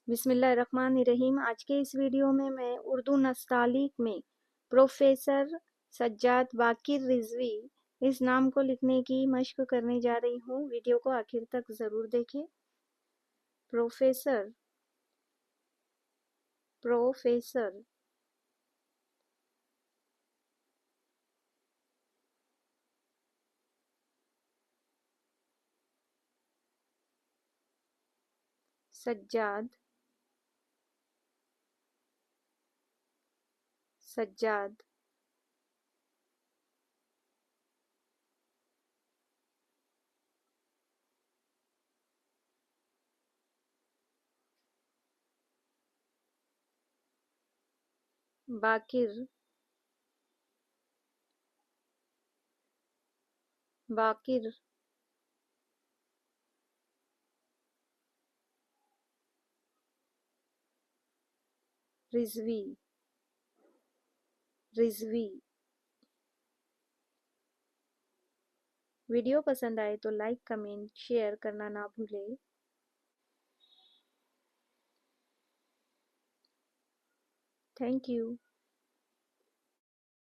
बिस्मिल्लाहिर्रहमानिर्रहीम। आज के इस वीडियो में मैं उर्दू नस्तालिक में प्रोफेसर सज्जाद बाकिर रिजवी इस नाम को लिखने की मशक करने जा रही हूँ। वीडियो को आखिर तक ज़रूर देखें। प्रोफेसर प्रोफेसर सज्जाद सज्जाद बाकिर बाकिर रिजवी रिजवी। वीडियो पसंद आए तो लाइक, कमेंट, शेयर करना ना भूलें। Thank you.